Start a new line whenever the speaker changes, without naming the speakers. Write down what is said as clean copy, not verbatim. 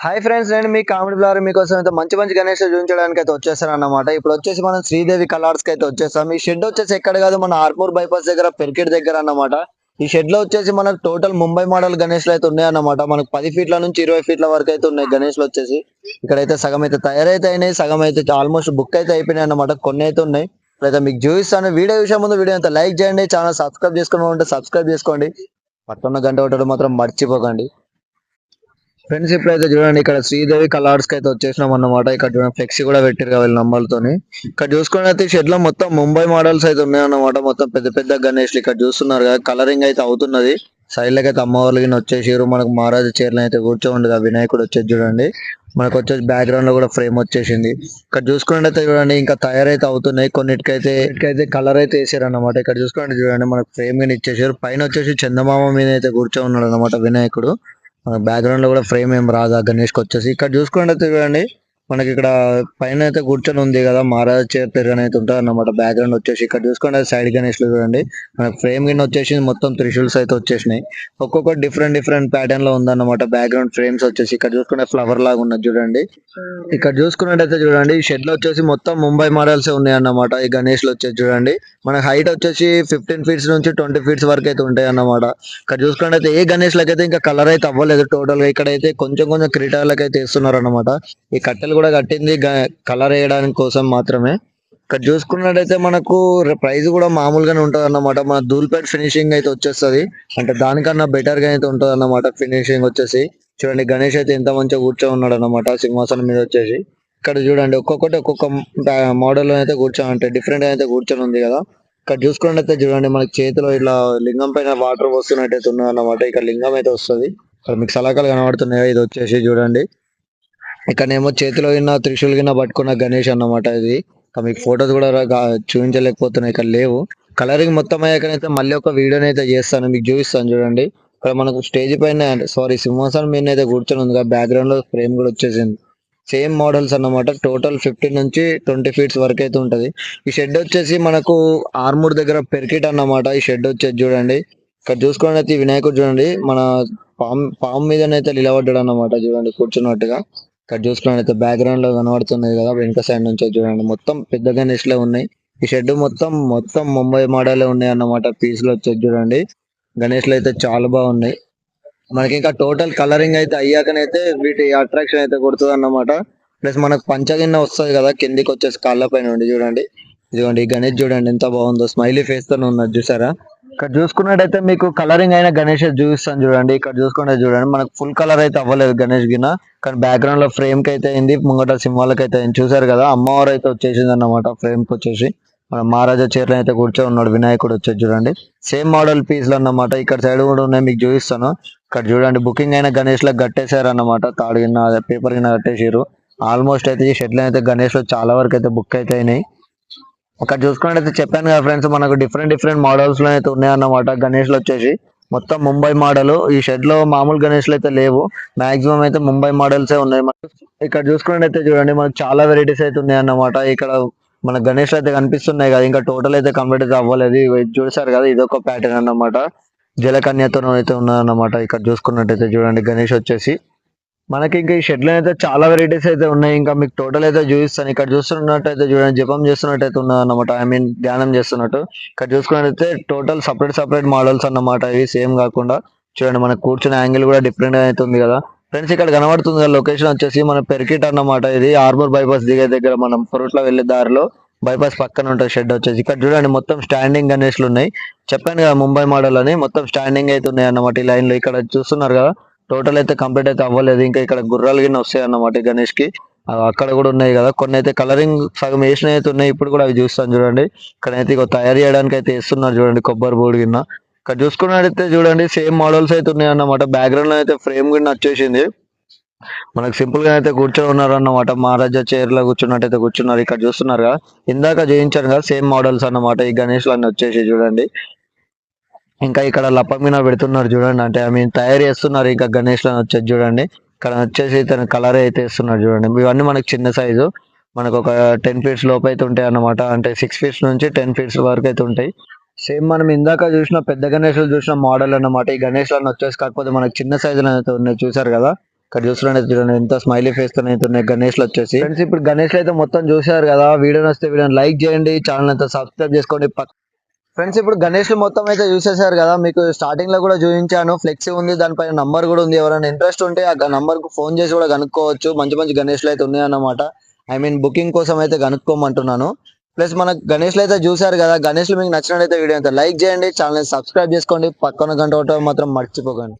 Hi friends, నేను మీ comedy blogger మీకోసం అయితే మంచి మంచి గణేష్ చూపించడానికి అయితే వచ్చేసాను అన్నమాట. ఇప్పుడు వచ్చేసి మనం శ్రీదేవి కలర్స్ కి అయితే వచ్చేసాం. ఈ షెడ్ వచ్చేసి ఎక్కడ కాదు, మన ఆర్మూర్ బైపాస్ దగ్గర పెరికెట్ దగ్గర అన్నమాట. ఈ షెడ్ లో వచ్చేసి మనకు టోటల్ ముంబై మోడల్ గణేష్లు అయితే ఉన్నాయి అన్నమాట. మనకు 10 ఫీట్ల నుంచి 20 ఫీట్ల వరకు అయితే ఉన్నాయి గణేష్లు వచ్చేసి. ఇక్కడైతే సగం అయితే తయారైతే అయినాయి, సగం అయితే ఆల్మోస్ట్ బుక్ అయితే అయిపోయినాయి అన్నమాట. కొన్ని అయితే ఉన్నాయి. ఇప్పుడైతే మీకు చూపిస్తాను. వీడియో విషయం ముందు వీడియో అయితే లైక్ చేయండి, ఛానల్ సబ్స్క్రైబ్ చేసుకుని ఉంటే సబ్స్క్రైబ్ చేసుకోండి, పక్కన గంట కొట్టడం మాత్రం మర్చిపోకండి. ఫ్రెండ్స్, ఇప్పుడైతే చూడండి ఇక్కడ శ్రీదేవి కలర్స్ కి అయితే వచ్చేసినాం అన్నమాట. ఇక్కడ చూడండి ఫ్లెక్సీ కూడా పెట్టారు కదా వీళ్ళ నంబర్లతోని. ఇక్కడ చూసుకుని అయితే షెడ్ లో మొత్తం ముంబై మోడల్స్ అయితే ఉన్నాయన్నమాట. మొత్తం పెద్ద పెద్ద గణేష్లు ఇక్కడ చూస్తున్నారు కదా, కలరింగ్ అయితే అవుతున్నది. సైడ్ లకి అయితే అమ్మవార్లు గిన వచ్చేసారు. మనకు మహారాజు చీరలు అయితే కూర్చోండి, వినాయకుడు వచ్చేసి చూడండి. మనకు వచ్చేసి బ్యాక్గ్రౌండ్ లో కూడా ఫ్రేమ్ వచ్చేసింది. ఇక్కడ చూసుకున్నట్టయితే చూడండి ఇంకా తయారైతే అవుతున్నాయి. కొన్నిటికైతే కలర్ అయితే వేసారు అన్నమాట. ఇక్కడ చూసుకుంటే చూడండి మనకు ఫ్రేమ్ గా ఇచ్చేసారు. పైన వచ్చేసి చందమామ మీద అయితే కూర్చో ఉన్నాడు అనమాట వినాయకుడు. బ్యాక్గ్రౌండ్ లో కూడా ఫ్రేమ్ ఏం రాదు ఆ గణేష్ కి వచ్చేసి. ఇక్కడ చూసుకున్నట్టయితే చూడండి మనకి ఇక్కడ పైన అయితే కూర్చొని ఉంది కదా మహారాజా చైర్ తిరగని అయితే ఉంటుంది అన్నమాట. బ్యాక్గ్రౌండ్ వచ్చేసి ఇక్కడ చూసుకుంటే సైడ్ గణేష్ చూడండి మనకి ఫ్రేమ్ కింద వచ్చేసి మొత్తం త్రిశూల్స్ అయితే వచ్చేసినాయి. ఒక్కొక్కటి డిఫరెంట్ డిఫరెంట్ ప్యాటర్న్ లో ఉందన్నమాట. బ్యాక్గ్రౌండ్ ఫ్రేమ్స్ వచ్చేసి ఇక్కడ చూసుకుంటే ఫ్లవర్ లాగా ఉన్నది చూడండి. ఇక్కడ చూసుకున్నట్టయితే చూడండి ఈ షెడ్ లో వచ్చేసి మొత్తం ముంబై మోడల్స్ ఉన్నాయి అన్నమాట. ఈ గణేష్ లో వచ్చేసి చూడండి మన హైట్ వచ్చేసి 15 ఫీట్స్ నుంచి 20 ఫీట్స్ వరకు అయితే ఉంటాయి అన్నమాట. ఇక్కడ చూసుకున్నట్టయితే ఏ గణేష్ లకైతే ఇంకా కలర్ అయితే అవ్వలేదు టోటల్ గా. ఇక్కడైతే కొంచెం కొంచెం కిరీటాలకి అయితే వేస్తున్నారు అన్నమాట. ఈ కట్టెలు కూడా కట్టింది కలర్ వేయడానికి కోసం మాత్రమే. ఇక్కడ చూసుకున్నట్టయితే మనకు ప్రైస్ కూడా మామూలుగానే ఉంటది అన్నమాట. మన ధూల్పేట్ ఫినిషింగ్ అయితే వచ్చేస్తుంది, అంటే దానికన్నా బెటర్ గా అయితే ఉంటది అన్నమాట ఫినిషింగ్ వచ్చేసి. చూడండి గణేష్ అయితే ఎంత మంచిగా కూర్చొని ఉన్నాడు అన్నమాట సింహాసనం మీద వచ్చేసి. ఇక్కడ చూడండి ఒక్కొక్కటి ఒక్కొక్క మోడల్ అయితే కూర్చొని అంటే డిఫరెంట్ గా అయితే కూర్చొని ఉంది కదా. ఇక్కడ చూసుకున్నట్టయితే చూడండి మనకి చేతిలో ఇట్లా లింగం పైన వాటర్ వస్తున్నట్టయితే ఉన్నది అన్నమాట. ఇక్కడ లింగం అయితే వస్తుంది. ఇక్కడ మీకు సలకాలు కనబడుతున్నాయి. ఇది వచ్చేసి చూడండి ఇక్కడనేమో చేతిలో గిన్న త్రిశూల్ గిన్న పట్టుకున్న గణేష్ అన్నమాట ఇది. మీకు ఫొటోస్ కూడా చూపించలేకపోతున్నాయి, ఇక్కడ లేవు. కలరింగ్ మొత్తం అయ్యాకనైతే మళ్ళీ ఒక వీడియోని అయితే చేస్తాను, మీకు చూపిస్తాను చూడండి. ఇక్కడ మనకు స్టేజ్ పైన సారీ సింహాసనం మీద అయితే కూర్చొని ఉంది, బ్యాక్గ్రౌండ్ లో ఫ్రేమ్ కూడా వచ్చేసింది. సేమ్ మోడల్స్ అన్నమాట. టోటల్ 15 నుంచి 20 ఫీట్స్ వరకు అయితే ఉంటది. ఈ షెడ్ వచ్చేసి మనకు ఆర్మూర్ దగ్గర పెరికిట్ అన్నమాట. ఈ షెడ్ వచ్చేసి చూడండి ఇక్కడ చూసుకోండి అయితే వినాయకుడు చూడండి మన పాము మీదనైతే నిలబడ్డాడు అన్నమాట. చూడండి కూర్చున్నట్టుగా. ఇక్కడ చూసుకున్నట్లయితే బ్యాక్గ్రౌండ్ లో కనబడుతుంది కదా వెనుక సైడ్ నుంచి చూడండి మొత్తం పెద్ద గణేష్లే ఉన్నాయి. ఈ షెడ్ మొత్తం మొత్తం ముంబై మోడల్ ఉన్నాయి అన్నమాట. పీసులు వచ్చేది చూడండి గణేష్లు అయితే చాలా బాగున్నాయి. మనకి ఇంకా టోటల్ కలరింగ్ అయితే అయ్యాకనైతే వీటి అట్రాక్షన్ అయితే కొడుతుంది అన్నమాట. ప్లస్ మనకు పంచగిన్న వస్తుంది కదా కిందికి వచ్చేసి కాళ్ళ పైన ఉండి చూడండి. ఇదిగోండి ఈ గణేష్ చూడండి ఎంత బాగుందో, స్మైలీ ఫేస్ తోనే ఉన్నది చూసారా. ఇక్కడ చూసుకున్నట్టయితే మీకు కలరింగ్ అయిన గణేష్ చూపిస్తాను చూడండి. ఇక్కడ చూసుకుంటే చూడండి మనకు ఫుల్ కలర్ అయితే అవ్వలేదు గణేష్ గిన, కానీ బ్యాక్గ్రౌండ్ లో ఫ్రేమ్ కి అయితే అయింది, ముంగట సింహాలకి అయితే అయింది. చూసారు కదా అమ్మవారు అయితే వచ్చేసింది అన్నమాట. ఫ్రేమ్ కి వచ్చేసి మన మహారాజా చైర్లో అయితే కూర్చొని ఉన్నాడు వినాయకుడు వచ్చేసి చూడండి. సేమ్ మోడల్ పీస్లు అన్నమాట. ఇక్కడ సైడ్ కూడా ఉన్నాయి, మీకు చూపిస్తాను. ఇక్కడ చూడండి బుకింగ్ అయిన గణేష్ లకు కట్టేశారు అన్నమాట. తాడు గిన్న పేపర్ గిన్న కట్టేసారు. ఆల్మోస్ట్ అయితే ఈ షెడ్లు అయితే గణేష్ లో చాలా వరకు అయితే బుక్ అయితే అయినాయి. అక్కడ చూసుకున్నట్టయితే చెప్పాను కదా ఫ్రెండ్స్ మనకు డిఫరెంట్ డిఫరెంట్ మోడల్స్ లో అయితే ఉన్నాయన్నమాట. గణేష్లు వచ్చేసి మొత్తం ముంబై మోడల్. ఈ షెడ్ లో మామూలు గణేష్లు అయితే లేవు, మాక్సిమం అయితే ముంబై మోడల్స్ ఉన్నాయి. ఇక్కడ చూసుకున్నట్టయితే చూడండి మనకు చాలా వెరైటీస్ అయితే ఉన్నాయి అన్నమాట. ఇక్కడ మన గణేష్ అయితే కనిపిస్తున్నాయి కదా, ఇంకా టోటల్ అయితే కంప్లీట్ అయితే అవ్వలేదు. ఇవి చూసారు కదా ఇదొక ప్యాటర్న్ అన్నమాట. జలకన్యతో అయితే ఉన్నదన్నమాట. ఇక్కడ చూసుకున్నట్టయితే చూడండి గణేష్ వచ్చేసి మనకి ఇంకా ఈ షెడ్ లో అయితే చాలా వెరైటీస్ అయితే ఉన్నాయి. ఇంకా మీకు టోటల్ అయితే చూపిస్తాను. ఇక్కడ చూస్తున్నట్టయితే చూడండి జపం చేస్తున్నట్టయితే ఉన్నది అన్నమాట, ఐ మీన్ ధ్యానం చేస్తున్నట్టు. ఇక్కడ చూసుకున్నట్టయితే టోటల్ సపరేట్ సపరేట్ మోడల్స్ అన్నమాట. ఇవి సేమ్ కాకుండా చూడండి మనకు కూర్చున్న యాంగిల్ కూడా డిఫరెంట్ గా అయితే ఉంది కదా ఫ్రెండ్స్. ఇక్కడ కనబడుతుంది కదా లొకేషన్ వచ్చేసి మన పెరికిట్ అన్నమాట. ఇది ఆర్మూర్ బైపాస్ దిగే దగ్గర మనం పొరుట్ల వెళ్లే దారిలో బైపాస్ పక్కన ఉంటుంది షెడ్ వచ్చేసి. ఇక్కడ చూడండి మొత్తం స్టాండింగ్ గణేష్లు ఉన్నాయి. చెప్పాను కదా ముంబై మోడల్ అని, మొత్తం స్టాండింగ్ అయితే ఉన్నాయి అన్నమాట ఈ లైన్ లో. ఇక్కడ చూస్తున్నారు కదా టోటల్ అయితే కంప్లీట్ అయితే అవ్వలేదు. ఇంకా ఇక్కడ గుర్రాలు గిన్నె వస్తాయి అన్నమాట గణేష్ కి. అక్కడ కూడా ఉన్నాయి కదా కొన్ని అయితే కలరింగ్ సగం వేసిన అయితే ఉన్నాయి. ఇప్పుడు కూడా అవి చూస్తాను చూడండి. ఇక్కడైతే ఇక తయారు చేయడానికి అయితే వేస్తున్నారు చూడండి కొబ్బరి బోర్డు గిన్నె. ఇక్కడ చూసుకున్నట్టయితే చూడండి సేమ్ మోడల్స్ అయితే ఉన్నాయి అన్నమాట. బ్యాక్గ్రౌండ్ లో అయితే ఫ్రేమ్ గిన్నె వచ్చేసింది. మనకు సింపుల్ గా అయితే కూర్చొని ఉన్నారు అన్నమాట. మహారాజా చైర్ లో కూర్చున్నట్టయితే కూర్చున్నారు. ఇక్కడ చూస్తున్నారు కదా ఇందాక చేయించారు కదా సేమ్ మోడల్స్ అన్నమాట. ఈ గణేష్ అన్ని వచ్చేసి చూడండి. ఇంకా ఇక్కడ లప్ప మీద పెడుతున్నారు చూడండి, అంటే ఐ మీన్ తయారు చేస్తున్నారు ఇంకా గణేష్ లను వచ్చేసి చూడండి. ఇక్కడ వచ్చేసి తన కలర్ అయితే ఇస్తున్నారు చూడండి. ఇవన్నీ మనకి చిన్న సైజు, మనకు ఒక 10 ఫీట్స్ లోపు అయితే ఉంటాయి అన్నమాట. అంటే 6 ఫీట్స్ నుంచి 10 ఫీట్స్ వరకు అయితే ఉంటాయి. సేమ్ మనం ఇందాక చూసిన పెద్ద గణేష్ చూసిన మోడల్ అన్నమాట. ఈ గణేష్ లను వచ్చేసి కాకపోతే మనకి చిన్న సైజులో అయితే ఉన్నాయి చూసారు కదా. ఇక్కడ చూడండి ఎంత స్మైలీ ఫేస్ తో అయితే ఉన్నాయి గణేష్లు వచ్చేసి. ఫ్రెండ్స్ ఇప్పుడు గణేష్ అయితే మొత్తం చూసారు కదా, వీడియో నచ్చితే వీడియోని లైక్ చేయండి, ఛానల్ అంతా సబ్స్క్రైబ్ చేసుకోండి. ఫ్రెండ్స్ ఇప్పుడు గణేష్ మొత్తం అయితే చూసేసారు కదా, మీకు స్టార్టింగ్ లో కూడా చూపించాను, ఫ్లెక్సీ ఉంది, దానిపైన నంబర్ కూడా ఉంది. ఎవరైనా ఇంట్రెస్ట్ ఉంటే ఆ నంబర్ కు ఫోన్ చేసి కూడా కనుక్కోవచ్చు. మంచి మంచి గణేష్లు అయితే ఉన్నాయన్నమాట. ఐ మీన్ బుకింగ్ కోసం అయితే కనుక్కోమంటున్నాను. ప్లస్ మన గణేష్లు అయితే చూసారు కదా, గణేష్లు మీకు నచ్చినట్లయితే వీడియో అయితే లైక్ చేయండి, ఛానల్ సబ్స్క్రైబ్ చేసుకోండి, పక్కన గంట కొట్టడం మాత్రం మర్చిపోకండి.